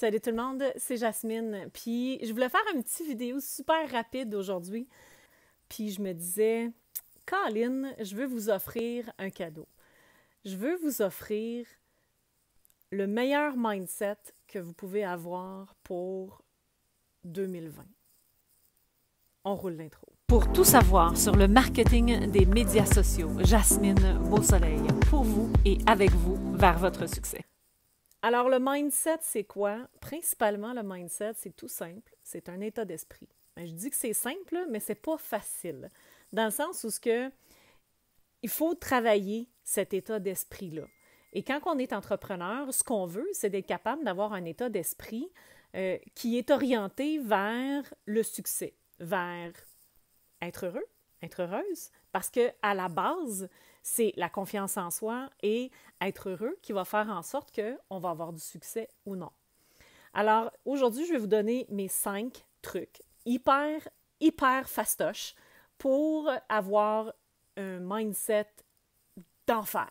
Salut tout le monde, c'est Jasmine. Puis je voulais faire une petite vidéo super rapide aujourd'hui. Puis je me disais, Colin, je veux vous offrir un cadeau. Je veux vous offrir le meilleur mindset que vous pouvez avoir pour 2020. On roule l'intro. Pour tout savoir sur le marketing des médias sociaux, Jasmine Beausoleil, pour vous et avec vous vers votre succès. Alors, le mindset, c'est quoi? Principalement, le mindset, c'est tout simple. C'est un état d'esprit. Je dis que c'est simple, mais c'est pas facile. Dans le sens où il faut travailler cet état d'esprit-là. Et quand on est entrepreneur, ce qu'on veut, c'est d'être capable d'avoir un état d'esprit qui est orienté vers le succès, vers être heureux, être heureuse, parce qu'à la base, c'est la confiance en soi et être heureux qui va faire en sorte qu'on va avoir du succès ou non. Alors, aujourd'hui, je vais vous donner mes 5 trucs hyper fastoches pour avoir un mindset d'enfer.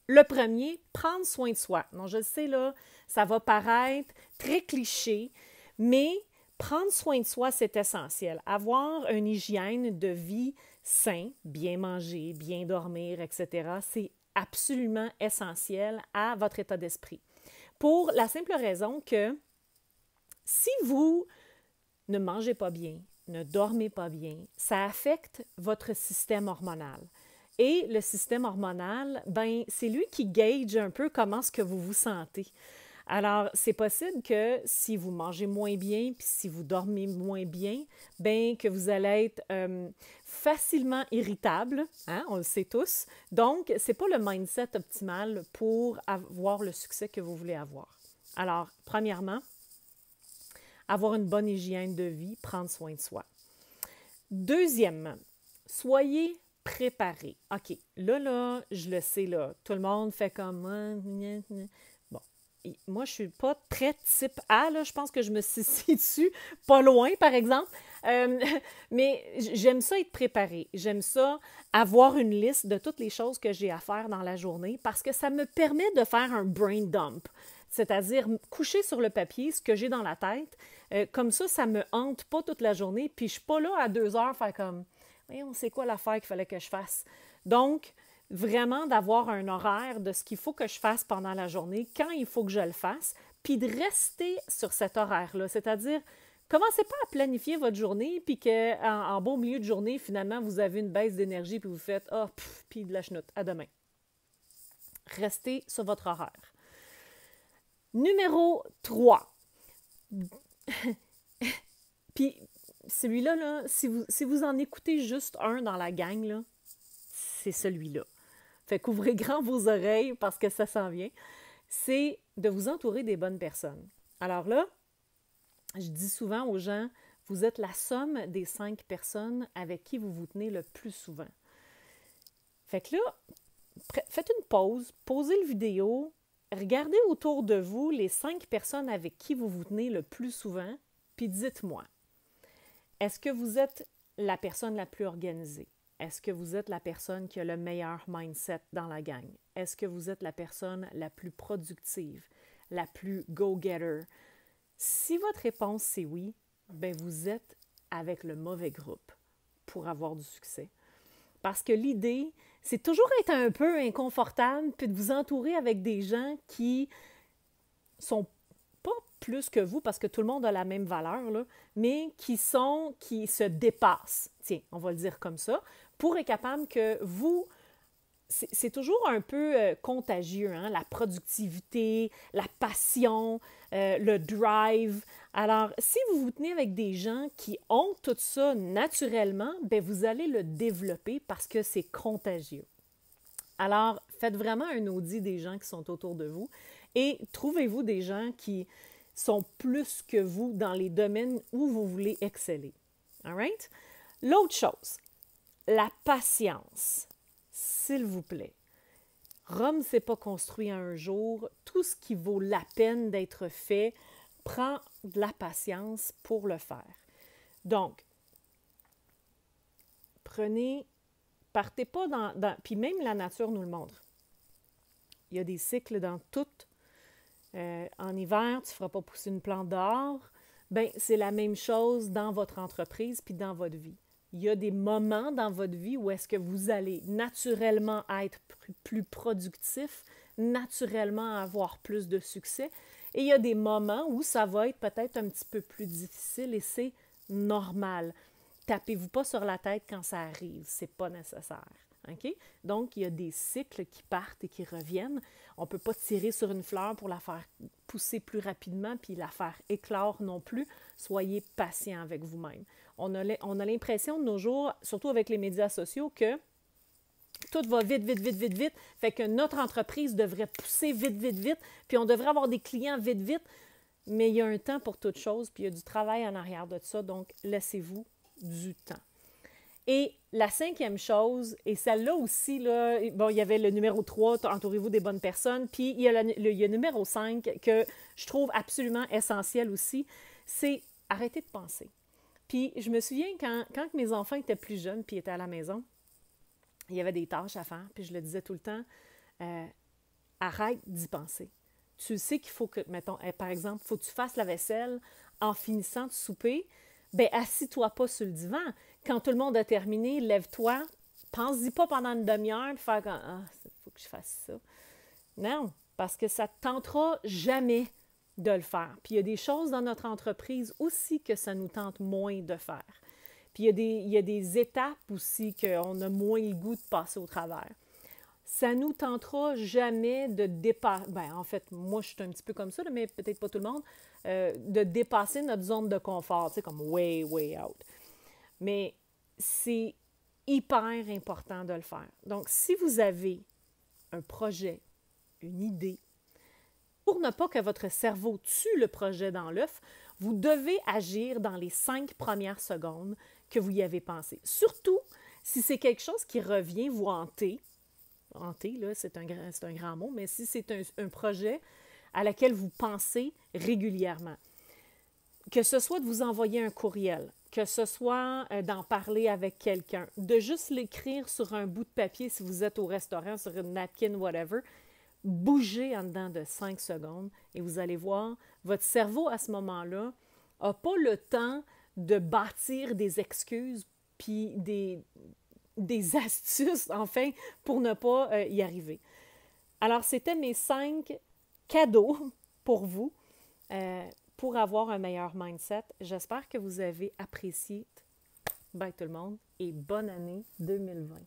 Le premier, prendre soin de soi. Non, je le sais, là, ça va paraître très cliché, mais prendre soin de soi, c'est essentiel. Avoir une hygiène de vie saine, bien manger, bien dormir, etc., c'est absolument essentiel à votre état d'esprit. Pour la simple raison que si vous ne mangez pas bien, ne dormez pas bien, ça affecte votre système hormonal. Et le système hormonal, ben, c'est lui qui gauge un peu comment est-ce que vous vous sentez. Alors, c'est possible que si vous mangez moins bien, puis si vous dormez moins bien, bien que vous allez être facilement irritable, hein, on le sait tous. Donc, ce n'est pas le mindset optimal pour avoir le succès que vous voulez avoir. Alors, premièrement, avoir une bonne hygiène de vie, prendre soin de soi. Deuxièmement, soyez préparé. OK, là, je le sais, là, tout le monde fait comme... Bon, moi, je ne suis pas très type A, là, je pense que je me situe pas loin, par exemple. Mais j'aime ça être préparé. J'aime ça avoir une liste de toutes les choses que j'ai à faire dans la journée parce que ça me permet de faire un brain dump, c'est-à-dire coucher sur le papier ce que j'ai dans la tête. Comme ça ne me hante pas toute la journée, puis je ne suis pas là à 2 heures faire comme... on sait quoi l'affaire qu'il fallait que je fasse. Donc, vraiment d'avoir un horaire de ce qu'il faut que je fasse pendant la journée, quand il faut que je le fasse, puis de rester sur cet horaire-là. C'est-à-dire, commencez pas à planifier votre journée, puis qu'en beau milieu de journée, finalement, vous avez une baisse d'énergie, puis vous faites « Ah, puis de la chenoute, à demain ». Restez sur votre horaire. Numéro 3. Puis, celui-là, là, si vous en écoutez juste un dans la gang, là, c'est celui-là. Fait qu'ouvrez grand vos oreilles parce que ça s'en vient. C'est de vous entourer des bonnes personnes. Alors là, je dis souvent aux gens, vous êtes la somme des 5 personnes avec qui vous vous tenez le plus souvent. Fait que là, faites une pause, posez le vidéo, regardez autour de vous les 5 personnes avec qui vous vous tenez le plus souvent, puis dites-moi, est-ce que vous êtes la personne la plus organisée? Est-ce que vous êtes la personne qui a le meilleur mindset dans la gang? Est-ce que vous êtes la personne la plus productive, la plus go-getter? Si votre réponse c'est oui, bien vous êtes avec le mauvais groupe pour avoir du succès. Parce que l'idée, c'est toujours être un peu inconfortable puis de vous entourer avec des gens qui sont pas plus que vous, parce que tout le monde a la même valeur, là, mais qui se dépassent, tiens, on va le dire comme ça, pour être capable que vous, c'est toujours un peu contagieux, hein, la productivité, la passion, le drive. Alors, si vous vous tenez avec des gens qui ont tout ça naturellement, bien, vous allez le développer parce que c'est contagieux. Alors, faites vraiment un audit des gens qui sont autour de vous et trouvez-vous des gens qui sont plus que vous dans les domaines où vous voulez exceller. All right? L'autre chose, la patience, s'il vous plaît. Rome ne s'est pas construit en un jour. Tout ce qui vaut la peine d'être fait prend de la patience pour le faire. Donc, partez pas puis même la nature nous le montre. Il y a des cycles dans toute En hiver, tu ne feras pas pousser une plante dehors. Bien, c'est la même chose dans votre entreprise puis dans votre vie. Il y a des moments dans votre vie où est-ce que vous allez naturellement être plus productif, naturellement avoir plus de succès. Et il y a des moments où ça va être peut-être un petit peu plus difficile et c'est normal. Tapez-vous pas sur la tête quand ça arrive, c'est pas nécessaire. Okay? Donc, il y a des cycles qui partent et qui reviennent. On ne peut pas tirer sur une fleur pour la faire pousser plus rapidement puis la faire éclore non plus. Soyez patient avec vous-même. On a l'impression de nos jours, surtout avec les médias sociaux, que tout va vite, vite, vite, vite, vite. Fait que notre entreprise devrait pousser vite, vite, vite. Puis on devrait avoir des clients vite, vite. Mais il y a un temps pour toute chose, puis il y a du travail en arrière de ça. Donc, laissez-vous du temps. Et la cinquième chose, et celle-là aussi, là, bon, il y avait le numéro 3, entourez-vous des bonnes personnes, puis il y a le numéro 5 que je trouve absolument essentiel aussi, c'est arrêter de penser. Puis je me souviens quand mes enfants étaient plus jeunes puis étaient à la maison, il y avait des tâches à faire, puis je le disais tout le temps, arrête d'y penser. Tu sais qu'il faut que, mettons, par exemple, il faut que tu fasses la vaisselle en finissant de souper, bien, assis-toi pas sur le divan. Quand tout le monde a terminé, lève-toi, pense-y pas pendant une demi-heure, faire comme « Ah, il faut que je fasse ça ». Non, parce que ça ne te tentera jamais de le faire. Puis il y a des choses dans notre entreprise aussi que ça nous tente moins de faire. Puis il y a des étapes aussi qu'on a moins le goût de passer au travers. Ça nous tentera jamais de dépasser, ben en fait, moi je suis un petit peu comme ça, mais peut-être pas tout le monde, de dépasser notre zone de confort, tu sais, comme way, way out. Mais c'est hyper important de le faire. Donc, si vous avez un projet, une idée, pour ne pas que votre cerveau tue le projet dans l'œuf, vous devez agir dans les 5 premières secondes que vous y avez pensé. Surtout si c'est quelque chose qui revient vous hanter. Hanter, là, c'est un grand mot, mais si c'est un projet à laquelle vous pensez régulièrement. Que ce soit de vous envoyer un courriel, que ce soit d'en parler avec quelqu'un, de juste l'écrire sur un bout de papier si vous êtes au restaurant, sur une napkin, whatever, bougez en dedans de 5 secondes et vous allez voir, votre cerveau à ce moment-là n'a pas le temps de bâtir des excuses puis des astuces, enfin, pour ne pas y arriver. Alors, c'était mes 5 cadeaux pour vous. Pour avoir un meilleur mindset. J'espère que vous avez apprécié. Bye tout le monde et bonne année 2020.